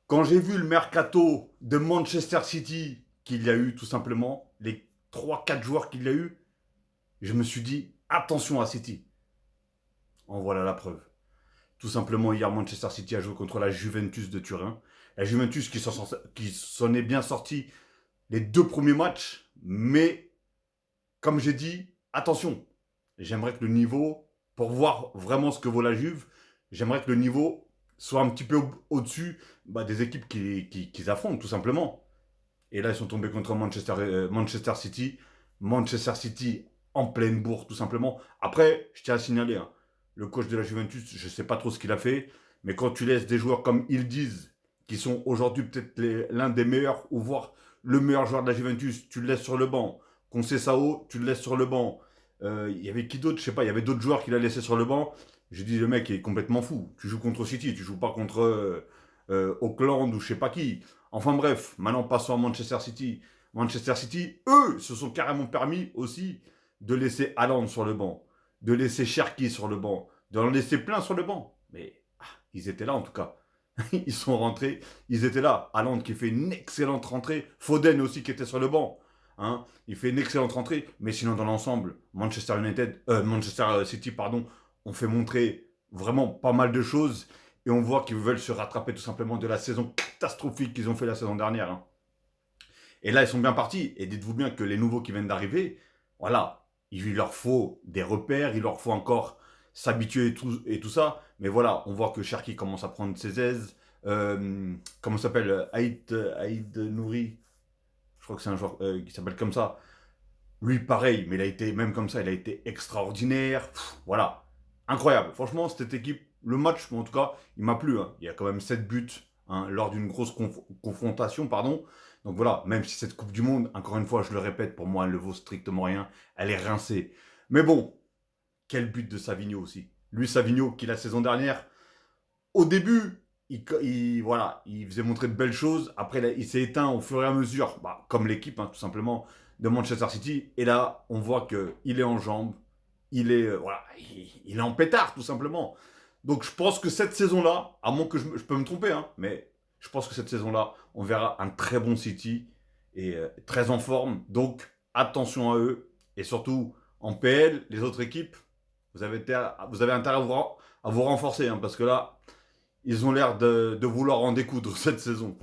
Quand j'ai vu le mercato de Manchester City qu'il y a eu, tout simplement, les trois quatre joueurs qu'il y a eu, je me suis dit, attention à City. En voilà la preuve. Tout simplement, hier, Manchester City a joué contre la Juventus de Turin. La Juventus qui s'en est bien sortie les deux premiers matchs, mais comme j'ai dit, attention. J'aimerais que le niveau, pour voir vraiment ce que vaut la Juve, j'aimerais que le niveau soit un petit peu au-dessus des équipes qu'ils affrontent, tout simplement. Et là, ils sont tombés contre Manchester City. Manchester City en pleine bourre, tout simplement. Après, je tiens à signaler, hein, le coach de la Juventus, je ne sais pas trop ce qu'il a fait, mais quand tu laisses des joueurs comme ils disent, qui sont aujourd'hui peut-être l'un des meilleurs, ou voire le meilleur joueur de la Juventus, tu le laisses sur le banc. Conceição, tu le laisses sur le banc. Il y avait qui d'autre? Je sais pas, il y avait d'autres joueurs qu'il a laissé sur le banc. J'ai dit, le mec est complètement fou. Tu joues contre City, tu joues pas contre Auckland ou je sais pas qui. Enfin bref, maintenant passons à Manchester City. Manchester City, eux, se sont carrément permis aussi de laisser Haaland sur le banc, de laisser Cherki sur le banc, d'en laisser plein sur le banc. Mais ils étaient là en tout cas. Ils sont rentrés, ils étaient là. Haaland qui fait une excellente rentrée. Foden aussi qui était sur le banc. Hein, il fait une excellente rentrée. Mais sinon, dans l'ensemble, Manchester City, pardon, ont fait montrer vraiment pas mal de choses. Et on voit qu'ils veulent se rattraper tout simplement de la saison catastrophique qu'ils ont fait la saison dernière. Hein. Et là, ils sont bien partis. Et dites-vous bien que les nouveaux qui viennent d'arriver, voilà, il leur faut des repères, il leur faut encore s'habituer et tout ça. Mais voilà, on voit que Cherki commence à prendre ses aises. Comment s'appelle Aïd Nouri, je crois que c'est un joueur qui s'appelle comme ça. Lui, pareil, mais il a été, même comme ça, il a été extraordinaire. Pff, voilà, incroyable. Franchement, cette équipe, le match, en tout cas, il m'a plu. Hein. Il y a quand même 7 buts hein, lors d'une grosse confrontation, pardon. Donc voilà, même si cette Coupe du Monde, encore une fois, je le répète, pour moi, elle ne vaut strictement rien. Elle est rincée. Mais bon, quel but de Savigno aussi. Lui, Savigno, qui la saison dernière, au début, voilà, il faisait montrer de belles choses. Après, là, il s'est éteint au fur et à mesure, comme l'équipe, hein, tout simplement, de Manchester City. Et là, on voit qu'il est en jambes. Voilà, il est en pétard, tout simplement. Donc, je pense que cette saison-là, à moins que je peux me tromper, hein, mais je pense que cette saison-là, on verra un très bon City et très en forme. Donc, attention à eux. Et surtout, en PL, les autres équipes, vous avez intérêt à vous renforcer, hein, parce que là, ils ont l'air de vouloir en découdre cette saison.